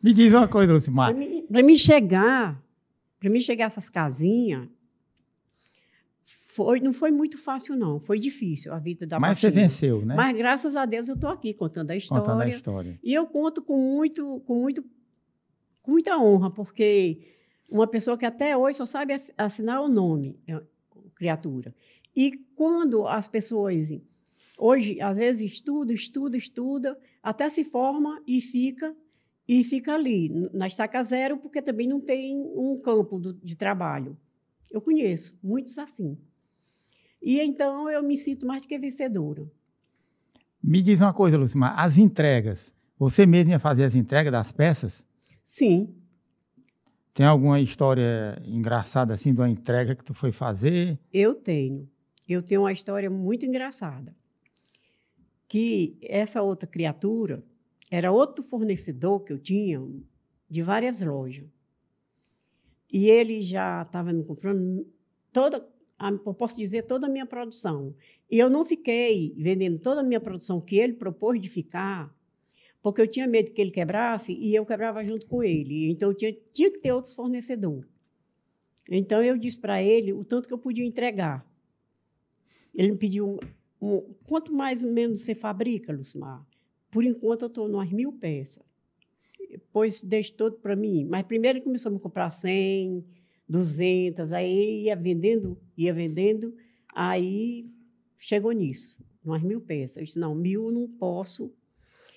Me diz uma coisa, Lucimar. Para mim chegar a essas casinhas, não foi muito fácil, não. Foi difícil a vida da Mas baixinha. você venceu, né? Mas, graças a Deus, eu estou aqui contando a história. Contando a história. E eu conto com muita honra, porque uma pessoa que até hoje só sabe assinar o nome, criatura. E quando as pessoas, hoje, às vezes, estuda, até se forma e fica ali, na estaca zero, porque também não tem um campo de trabalho. Eu conheço muitos assim. E então eu me sinto mais do que vencedora. Me diz uma coisa, Lucimar, as entregas, você mesmo ia fazer as entregas das peças? Sim. Tem alguma história engraçada assim de uma entrega que tu foi fazer? Eu tenho uma história muito engraçada. Que essa outra criatura era outro fornecedor que eu tinha de várias lojas. E ele já estava me comprando toda eu posso dizer, toda a minha produção. E eu não fiquei vendendo toda a minha produção que ele propôs de ficar, porque eu tinha medo que ele quebrasse e eu quebrava junto com ele. Então, eu tinha que ter outros fornecedores. Então, eu disse para ele o tanto que eu podia entregar. Ele me pediu, quanto mais ou menos você fabrica, Lucimar? Por enquanto, eu estou umas 1.000 peças. Depois, deixe todo para mim. Mas primeiro ele começou a me comprar 100, 200, aí ia vendendo, aí chegou nisso, umas 1.000 peças. Eu disse, não, 1.000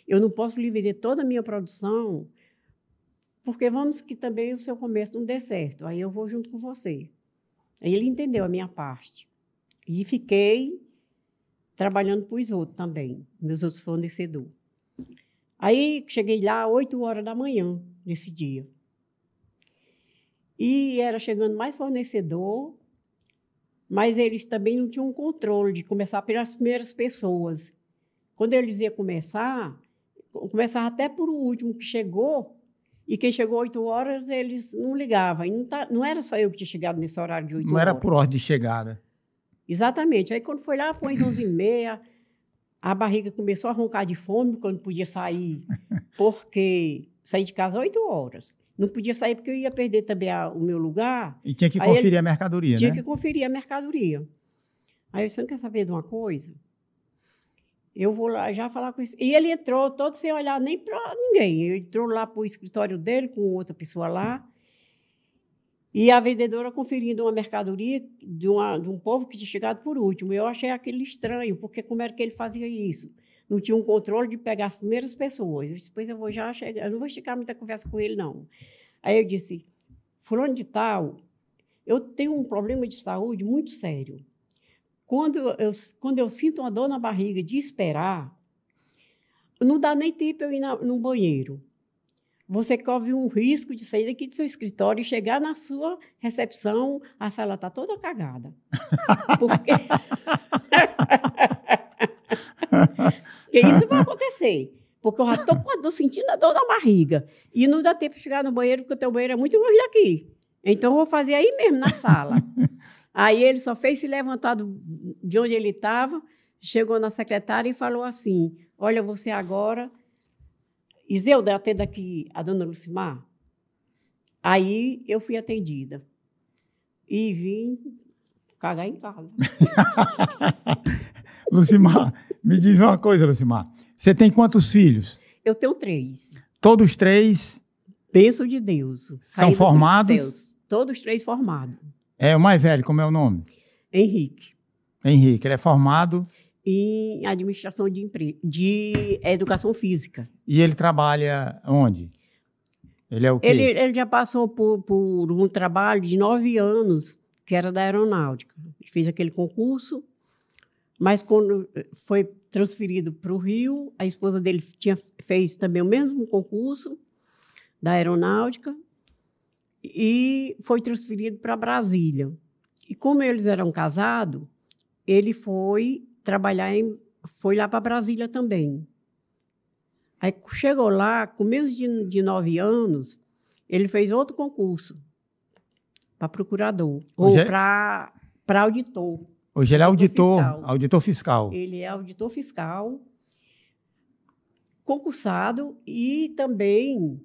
eu não posso lhe vender toda a minha produção, porque vamos que também o seu comércio não dê certo, aí eu vou junto com você. Aí ele entendeu a minha parte. E fiquei trabalhando para os outros também, meus outros fornecedores. Aí cheguei lá 8 horas da manhã, nesse dia. E era chegando mais fornecedor, mas eles também não tinham controle de começar pelas primeiras pessoas. Quando eles iam começava até por o último que chegou, e quem chegou 8 horas, eles não ligavam. E não era só eu que tinha chegado nesse horário de 8 horas. Não era por ordem de chegada. Exatamente. Aí, quando foi lá, põe 11h30, a barriga começou a roncar de fome, quando podia sair, porque saí de casa 8 horas. Não podia sair porque eu ia perder também o meu lugar. E tinha que conferir a mercadoria, tinha né? que conferir a mercadoria. Aí, você não quer saber de uma coisa? Eu vou lá já falar com esse... E ele entrou todo sem olhar nem para ninguém. Ele entrou lá para o escritório dele, com outra pessoa lá, e a vendedora conferindo uma mercadoria de um povo que tinha chegado por último. Eu achei aquilo estranho, porque como era que ele fazia isso? Não tinha um controle de pegar as primeiras pessoas. Eu disse, depois eu vou já chegar, eu não vou esticar muita conversa com ele, não. Aí eu disse, fulano de tal, eu tenho um problema de saúde muito sério. Quando eu sinto uma dor na barriga de esperar, não dá nem tempo eu ir no banheiro. Você corre um risco de sair daqui do seu escritório e chegar na sua recepção, a sala está toda cagada. Porque isso vai acontecer. Porque eu já estou sentindo a dor na barriga. E não dá tempo de chegar no banheiro, porque o teu banheiro é muito longe daqui. Então, eu vou fazer aí mesmo, na sala. Aí ele só fez se levantar de onde ele estava, chegou na secretária e falou assim, olha, você agora... Iseuda, atenda aqui a dona Lucimar. Aí eu fui atendida. E vim cagar em casa. Lucimar, me diz uma coisa, Lucimar. Você tem quantos filhos? Eu tenho 3. Todos 3? Bênção de Deus. São formados? Todos 3 formados. É, o mais velho, como é o nome? Henrique. Henrique, ele é formado... em administração de educação física. E ele trabalha onde? Ele é o quê? Ele já passou por um trabalho de 9 anos, que era da aeronáutica. Ele fez aquele concurso, mas quando foi transferido para o Rio, a esposa dele fez também o mesmo concurso da aeronáutica e foi transferido para Brasília. E como eles eram casados, ele foi lá para Brasília também. Aí chegou lá, com menos de 9 anos, ele fez outro concurso para procurador, ou para auditor. Hoje ele é auditor fiscal. Ele é auditor fiscal, concursado, e também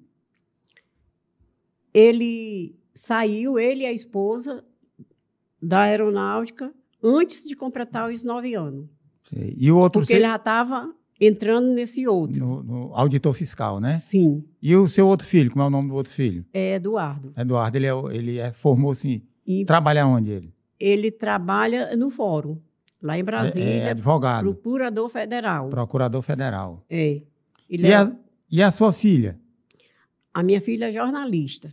ele e a esposa, da aeronáutica, antes de completar os 9 anos. E o outro... Porque ele já estava entrando nesse outro. No auditor fiscal, né? Sim. E o seu outro filho, como é o nome do outro filho? É Eduardo. Eduardo, formou-se... Trabalha onde ele? Ele trabalha no fórum, lá em Brasília. É advogado. Procurador federal. Procurador federal. É. E a sua filha? A minha filha é jornalista.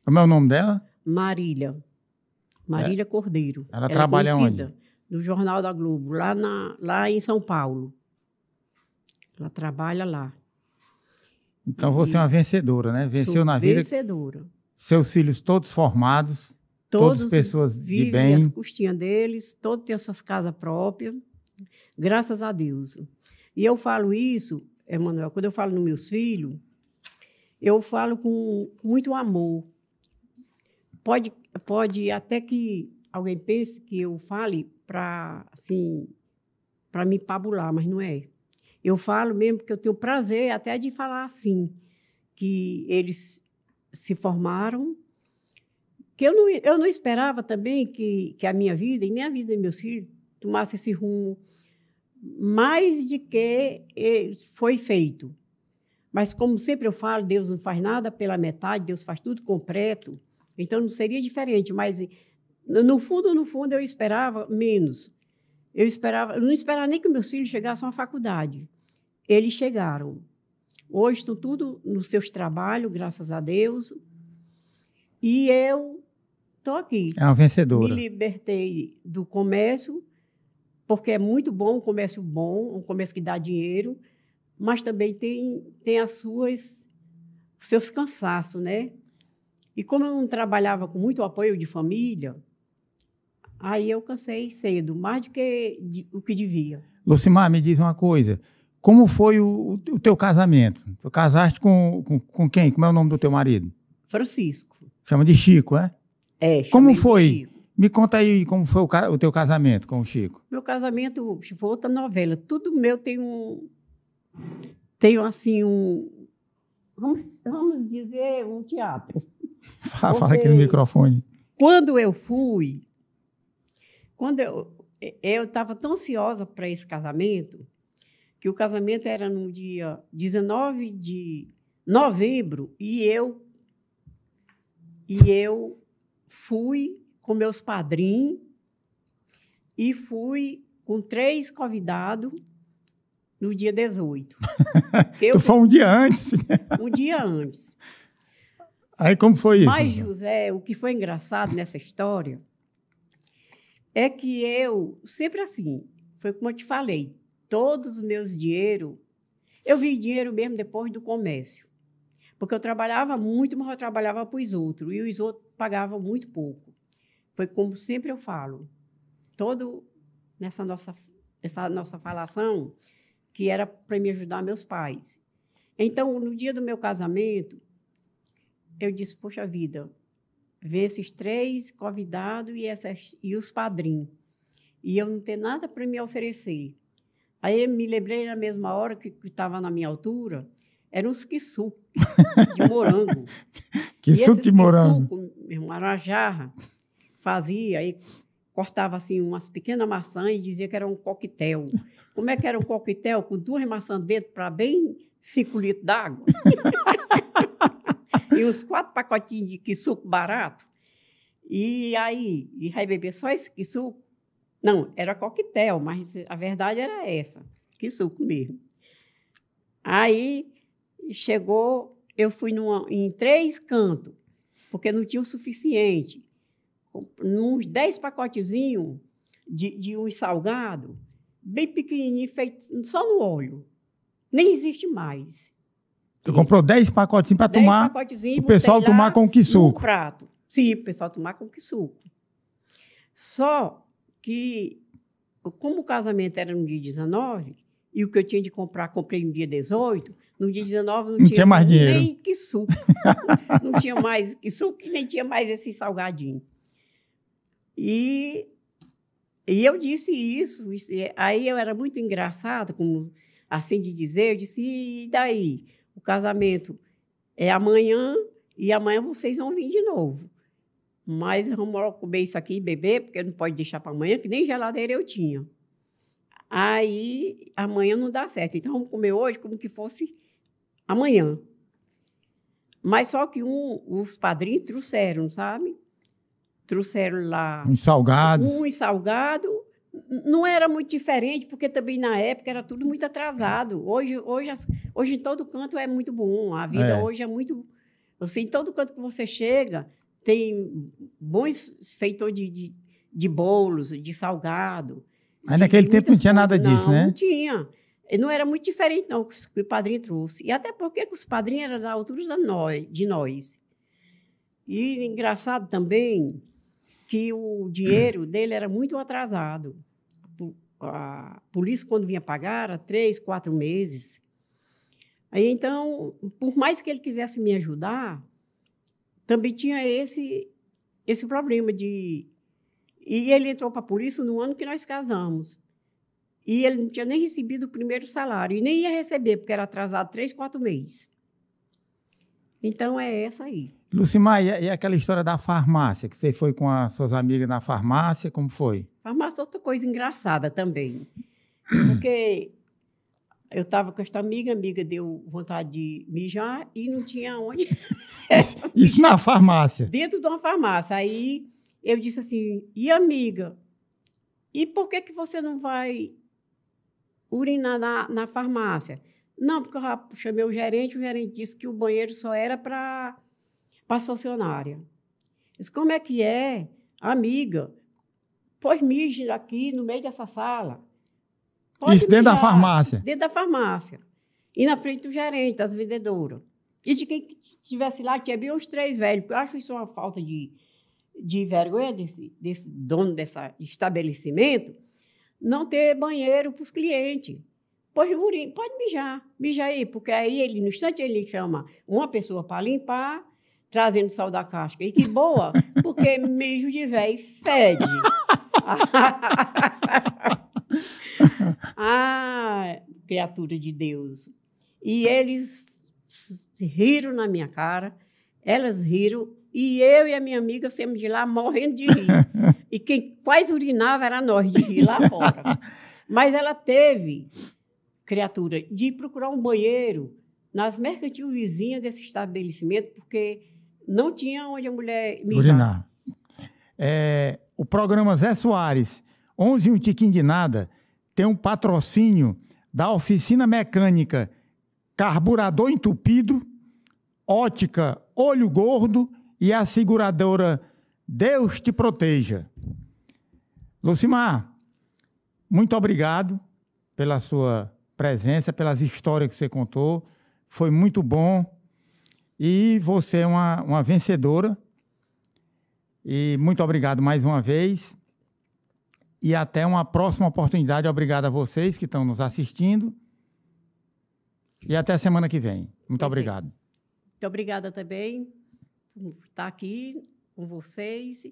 Como é o nome dela? Marília Cordeiro. Ela trabalha onde? No Jornal da Globo, lá em São Paulo. Ela trabalha lá. Então, você é uma vencedora, né? Venceu na vida. Vencedora. Seus filhos todos formados, todas pessoas de bem. As costinhas deles, todos têm as suas casas próprias, graças a Deus. E eu falo isso, Emanuel, quando eu falo nos meus filhos, eu falo com muito amor. Pode até que alguém pensa que eu fale para assim, para me pabular, mas não é. Eu falo mesmo porque eu tenho prazer até de falar assim, que eles se formaram, que eu não esperava também que a minha vida e nem a vida dos meus filhos tomasse esse rumo mais de que foi feito. Mas, como sempre eu falo, Deus não faz nada pela metade, Deus faz tudo completo. Então, não seria diferente, mas, no fundo, eu esperava menos. Eu não esperava nem que meus filhos chegassem à faculdade. Eles chegaram. Hoje estão tudo nos seus trabalhos, graças a Deus. E eu estou aqui. É uma vencedora. Me libertei do comércio, porque é muito bom, um comércio bom, um comércio que dá dinheiro, mas também tem os seus cansaços, né? E como eu não trabalhava com muito apoio de família, aí eu cansei cedo, mais do que o que devia. Lucimar, me diz uma coisa. Como foi o teu casamento? Tu casaste com quem? Como é o nome do teu marido? Francisco. Chama de Chico, é? É, Como chamei de foi? Chico. Me conta aí como foi o teu casamento com o Chico. Meu casamento foi outra novela. Tudo meu tem assim, vamos dizer, um teatro. Fala aqui no microfone. Quando eu fui, eu estava tão ansiosa para esse casamento, que o casamento era no dia 19 de novembro, e eu fui com meus padrinhos e fui com 3 convidados no dia 18. Tu foi um dia antes. Um dia antes. Aí como foi isso? Mas, José, o que foi engraçado nessa história é que eu, sempre assim, foi como eu te falei, todos os meus dinheiros, eu vi dinheiro mesmo depois do comércio. Porque eu trabalhava muito, mas eu trabalhava para os outros, e os outros pagavam muito pouco. Foi como sempre eu falo, essa nossa falação, que era para me ajudar meus pais. Então, no dia do meu casamento, eu disse, poxa vida, ver esses 3 convidados e os padrinhos, e eu não ter nada para me oferecer. Aí eu me lembrei na mesma hora que estava na minha altura, eram os quiçu de morango. Quiçu de morango. Era uma jarra, fazia, aí cortava assim umas pequenas maçãs e dizia que era um coquetel. Como é que era um coquetel? Com 2 maçãs dentro para bem 5 litros d'água. E uns 4 pacotinhos de quissuco barato. E aí, vai beber só esse quissuco? Não, era coquetel, mas a verdade era essa, quissuco mesmo. Aí, chegou, eu fui em 3 cantos, porque não tinha o suficiente. Uns 10 pacotezinhos de uns salgados, bem pequenininho, feito só no óleo. Nem existe mais. Tu comprou 10 pacotinhos para tomar, o pessoal tomar com que suco? Prato. Sim, o pessoal tomar com que suco. Só que, como o casamento era no dia 19, e o que eu tinha de comprar, comprei no dia 18, no dia 19 não tinha mais dinheiro. Nem que suco. Não tinha mais que suco e nem tinha mais esse salgadinho. E eu disse isso, aí eu era muito engraçada, como assim de dizer, eu disse, e daí? O casamento é amanhã, e amanhã vocês vão vir de novo. Mas vamos logo comer isso aqui e beber, porque não pode deixar para amanhã, que nem geladeira eu tinha. Aí, amanhã não dá certo. Então, vamos comer hoje como que fosse amanhã. Mas só que os padrinhos trouxeram, sabe? Trouxeram lá... Uns salgados. Uns salgados. Não era muito diferente, porque também na época era tudo muito atrasado. Hoje em todo canto é muito bom. A vida hoje é muito... em todo canto que você chega, tem bons feitores de bolos, de salgado. Mas naquele tempo não tinha nada disso, né? Não tinha. Não era muito diferente, não, que o padrinho trouxe. E até porque os padrinhos eram da altura de nós. E engraçado também que o dinheiro dele era muito atrasado. A polícia, quando vinha pagar, era 3, 4 meses. Aí, então, por mais que ele quisesse me ajudar, também tinha esse problema de E ele entrou para a polícia no ano que nós casamos. E ele não tinha nem recebido o primeiro salário. E nem ia receber, porque era atrasado 3, 4 meses. Então, é essa aí. Lucimar, e aquela história da farmácia, que você foi com as suas amigas na farmácia, como foi? Farmácia é outra coisa engraçada também. Porque eu estava com esta amiga, a amiga deu vontade de mijar e não tinha onde. Isso na farmácia? Dentro de uma farmácia. Aí eu disse assim, e amiga, e por que você não vai urinar na farmácia? Não, porque eu já chamei o gerente disse que o banheiro só era para as funcionárias. Eu disse, como é que é? Amiga, pois mije aqui no meio dessa sala. Pode isso dentro da farmácia? Dentro da farmácia. E na frente do gerente, das vendedoras. E de quem estivesse lá, tinha bem uns 3 velhos. Eu acho isso uma falta de vergonha desse dono desse estabelecimento não ter banheiro para os clientes. Pois, pode mija aí, porque aí ele, no instante ele chama uma pessoa para limpar, trazendo sal da casca. E que boa, porque mijo de velho fede. Ah, criatura de Deus. E eles riram na minha cara, elas riram, e eu e a minha amiga saímos de lá morrendo de rir. E quem quase urinava era nós, de rir lá fora. Mas ela teve, criatura, de procurar um banheiro nas mercantil vizinhas desse estabelecimento, porque não tinha onde a mulher mijar. Urinar. O programa Zé Soares, 11 e um tiquinho de nada, tem um patrocínio da Oficina Mecânica Carburador Entupido, Ótica Olho Gordo e a seguradora Deus Te Proteja. Lucimar, muito obrigado pela sua presença, pelas histórias que você contou. Foi muito bom. E você é uma vencedora. E muito obrigado mais uma vez. E até uma próxima oportunidade. Obrigado a vocês que estão nos assistindo. E até a semana que vem. Muito obrigado. Muito obrigada também por estar aqui com vocês,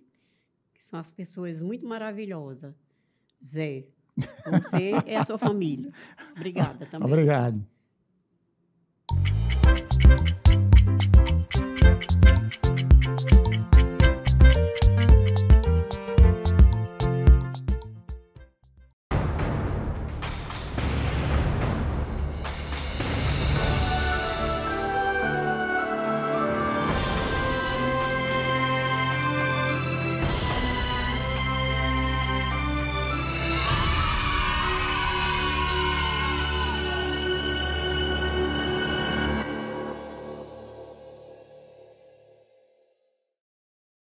que são as pessoas muito maravilhosas. Zé, você é a sua família. Obrigada também. Obrigado.